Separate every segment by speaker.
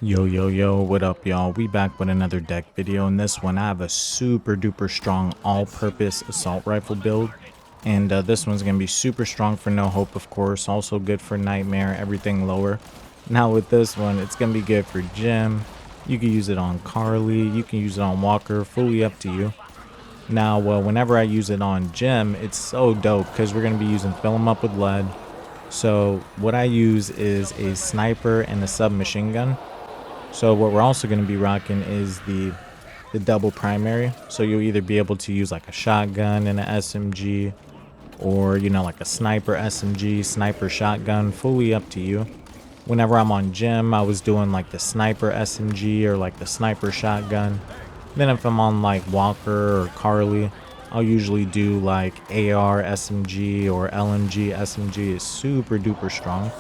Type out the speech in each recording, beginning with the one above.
Speaker 1: Yo, what up, y'all? We back with another deck video. In this one, I have a super duper strong all-purpose assault rifle build. And this one's going to be super strong for no hope, of course. Also good for nightmare, everything lower. Now with this one, it's going to be good for Jim. You can use it on Carly. You can use it on Walker. Fully up to you. Now, whenever I use it on Jim, it's so dope because we're going to be using fill 'em up with lead. So what I use is a sniper and a submachine gun. So what we're also going to be rocking is the double primary. So you'll either be able to use like a shotgun and an SMG, or like a sniper SMG, sniper shotgun, fully up to you. Whenever I'm on Gym, I was doing like the sniper SMG or like the sniper shotgun. Then if I'm on like Walker or Carly, I'll usually do like AR SMG or LMG SMG. Is super duper strong.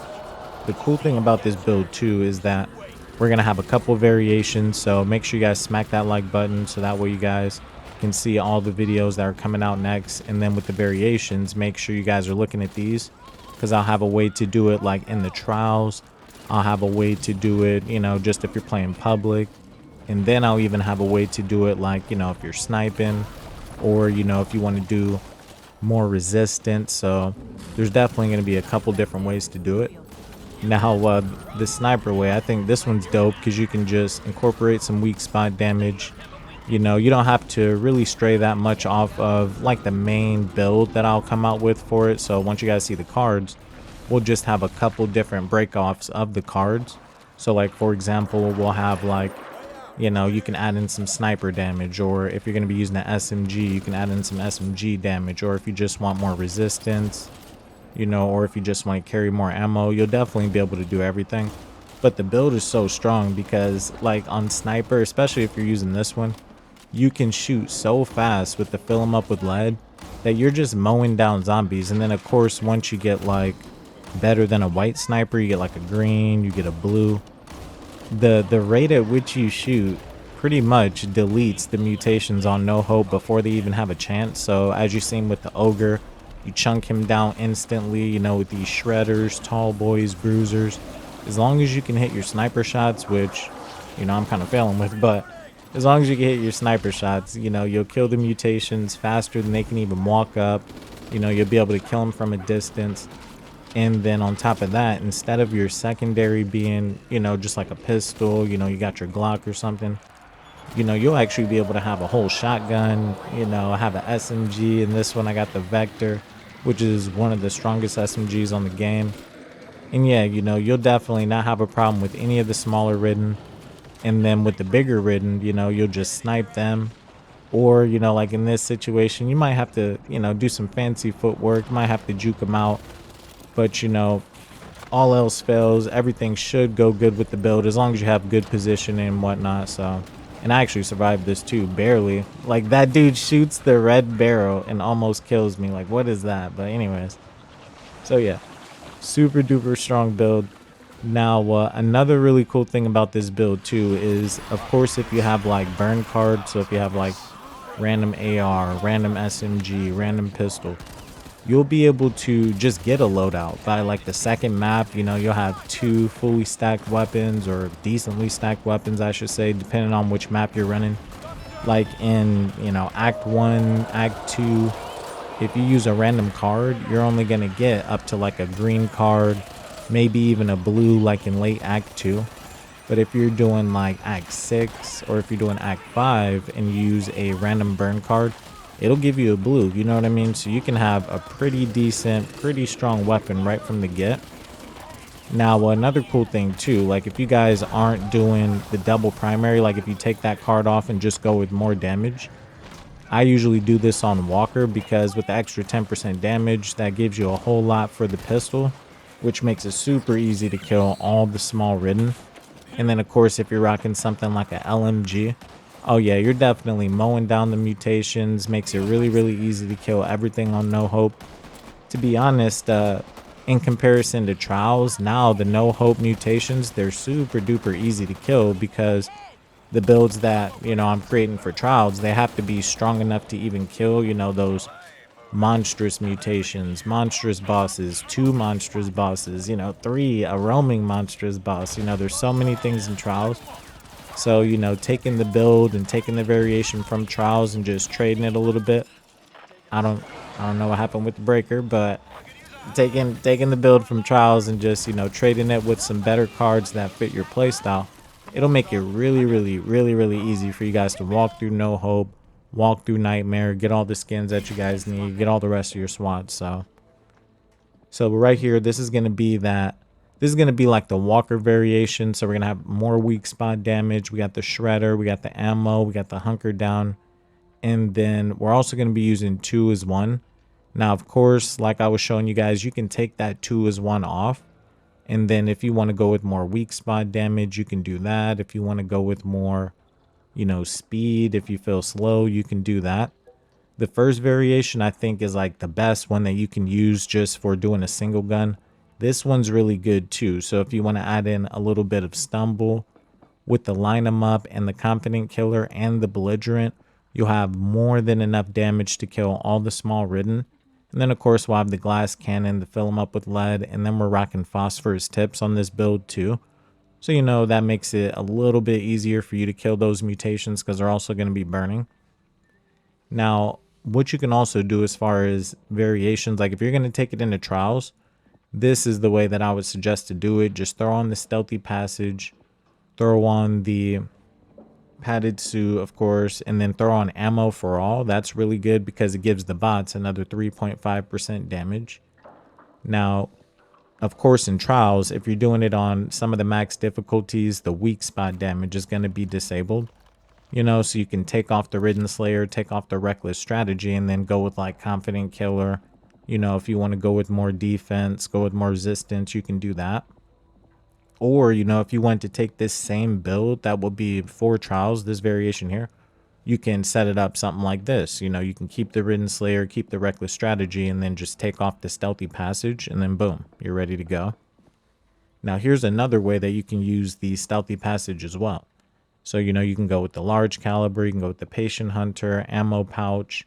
Speaker 1: The cool thing about this build too is that we're going to have a couple variations, so make sure you guys smack that like button so that way you guys can see all the videos that are coming out next. And then with the variations, make sure you guys are looking at these, because I'll have a way to do it like in the trials. I'll have a way to do it, just if you're playing public. And then I'll even have a way to do it like, if you're sniping, or, if you want to do more resistance. So there's definitely going to be a couple different ways to do it. Now, the sniper way, I think this one's dope because you can just incorporate some weak spot damage. You don't have to really stray that much off of like the main build that I'll come out with for it. So once you guys see the cards, we'll just have a couple different breakoffs of the cards. So like, for example, we'll have like, you can add in some sniper damage, or if you're going to be using an SMG, you can add in some SMG damage, or if you just want more resistance, or if you just want to carry more ammo, you'll definitely be able to do everything. But the build is so strong because like on sniper, especially if you're using this one, you can shoot so fast with the fill 'em up with lead that you're just mowing down zombies. And then of course, once you get like better than a white sniper, you get like a green, you get a blue. The rate at which you shoot pretty much deletes the mutations on no hope before they even have a chance. So as you've seen with the ogre, you chunk him down instantly, with these shredders, tall boys, bruisers. As long as you can hit your sniper shots, which, I'm kind of failing with, but as long as you can hit your sniper shots, you'll kill the mutations faster than they can even walk up. You'll be able to kill them from a distance. And then on top of that, instead of your secondary being, just like a pistol, you got your Glock or something, you'll actually be able to have a whole shotgun, have an SMG. And this one, I got the Vector, which is one of the strongest SMGs on the game. And yeah, you'll definitely not have a problem with any of the smaller ridden. And then with the bigger ridden, you'll just snipe them. Or, like in this situation, you might have to, do some fancy footwork. You might have to juke them out. But, all else fails, everything should go good with the build as long as you have good positioning and whatnot. So, and I actually survived this too, barely. Like, that dude shoots the red barrel and almost kills me. Like, what is that? But anyways, so yeah, super duper strong build. Now, another really cool thing about this build too is, of course, if you have like burn cards, so if you have like random AR, random SMG, random pistol, you'll be able to just get a loadout by like the second map. You'll have two fully stacked weapons, or decently stacked weapons, I should say, depending on which map you're running. Like in, Act 1, Act 2, if you use a random card, you're only going to get up to like a green card, maybe even a blue, like in late Act 2. But if you're doing like Act 6, or if you're doing Act 5 and you use a random burn card, it'll give you a blue, you know what I mean? So you can have a pretty decent, pretty strong weapon right from the get. Now, another cool thing too, like if you guys aren't doing the double primary, like if you take that card off and just go with more damage, I usually do this on Walker, because with the extra 10% damage, that gives you a whole lot for the pistol, which makes it super easy to kill all the small ridden. And then of course, if you're rocking something like a LMG, oh yeah, you're definitely mowing down the mutations. Makes it really, really easy to kill everything on no hope. To be honest, in comparison to trials, now the no hope mutations, they're super duper easy to kill, because the builds that I'm creating for trials, they have to be strong enough to even kill those monstrous mutations, monstrous bosses, 2 monstrous bosses, you know, 3, a roaming monstrous boss. You know, there's so many things in Trials. So, you know, taking the build and taking the variation from Trials and just trading it a little bit. I don't know what happened with the breaker, but taking the build from Trials and just, you know, trading it with some better cards that fit your playstyle, it'll make it really easy for you guys to walk through No Hope, walk through Nightmare, get all the skins that you guys need, get all the rest of your SWAT. So right here, this is gonna be like the Walker variation. So we're gonna have more weak spot damage. We got the Shredder, we got the ammo, we got the hunker down, and then we're also gonna be using 2 as 1. Now, of course, like I was showing you guys, you can take that 2 as 1 off. And then if you want to go with more weak spot damage, you can do that. If you want to go with more, you know, speed, if you feel slow, you can do that. The first variation I think is like the best one that you can use just for doing a single gun. This one's really good too. So if you want to add in a little bit of stumble with the line 'em up and the confident killer and the belligerent, you'll have more than enough damage to kill all the small ridden. And then of course we'll have the glass cannon to fill them up with lead, and then we're rocking phosphorus tips on this build too. So you know that makes it a little bit easier for you to kill those mutations because they're also going to be burning. Now, what you can also do as far as variations, like if you're going to take it into Trials, this is the way that I would suggest to do it. Just throw on the stealthy passage, throw on the padded suit, of course, and then throw on ammo for all. That's really good because it gives the bots another 3.5% damage. Now, of course, in Trials, if you're doing it on some of the max difficulties, the weak spot damage is going to be disabled. You know, so you can take off the Ridden Slayer, take off the Reckless Strategy, and then go with like Confident Killer. You know, if you want to go with more defense, go with more resistance, you can do that. Or, you know, if you want to take this same build that will be for Trials, this variation here, you can set it up something like this. You know, you can keep the Ridden Slayer, keep the Reckless Strategy, and then just take off the Stealthy Passage, and then boom, you're ready to go. Now, here's another way that you can use the Stealthy Passage as well. So, you know, you can go with the large caliber, you can go with the Patient Hunter, ammo pouch,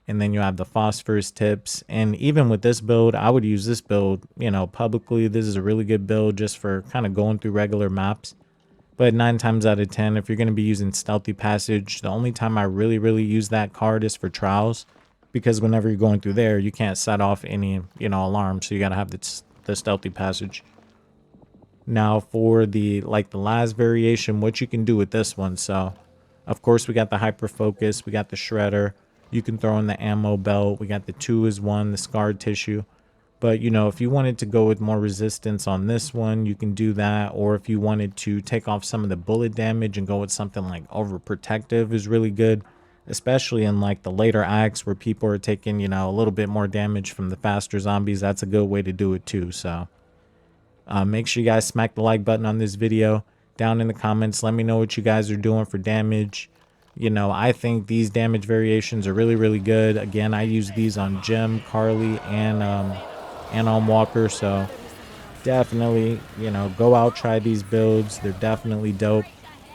Speaker 1: and then you have the phosphorus tips. And even with this build, I would use this build, you know, publicly. This is a really good build just for kind of going through regular maps. But 9 times out of 10, if you're going to be using Stealthy Passage, the only time I really use that card is for Trials. Because whenever you're going through there, you can't set off any, you know, alarms. So you got to have the Stealthy Passage. Now for the last variation, what you can do with this one. So of course we got the hyper focus, we got the shredder, you can throw in the ammo belt, we got the 2 as 1, the scarred tissue. But you know, if you wanted to go with more resistance on this one, you can do that. Or if you wanted to take off some of the bullet damage and go with something like overprotective is really good, especially in like the later acts where people are taking, you know, a little bit more damage from the faster zombies. That's a good way to do it too. So make sure you guys smack the like button on this video. Down in the comments, let me know what you guys are doing for damage. You know, I think these damage variations are really good. Again, I use these on Jim, Carly, and on Walker. So definitely, you know, go out, try these builds. They're definitely dope.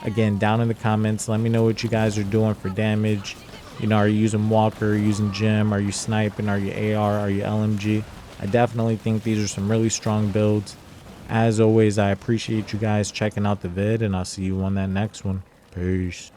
Speaker 1: Again, down in the comments, let me know what you guys are doing for damage. You know, are you using Walker, are you using Jim, are you sniping, are you AR, are you LMG? I definitely think these are some really strong builds. As always, I appreciate you guys checking out the vid, and I'll see you on that next one. Peace.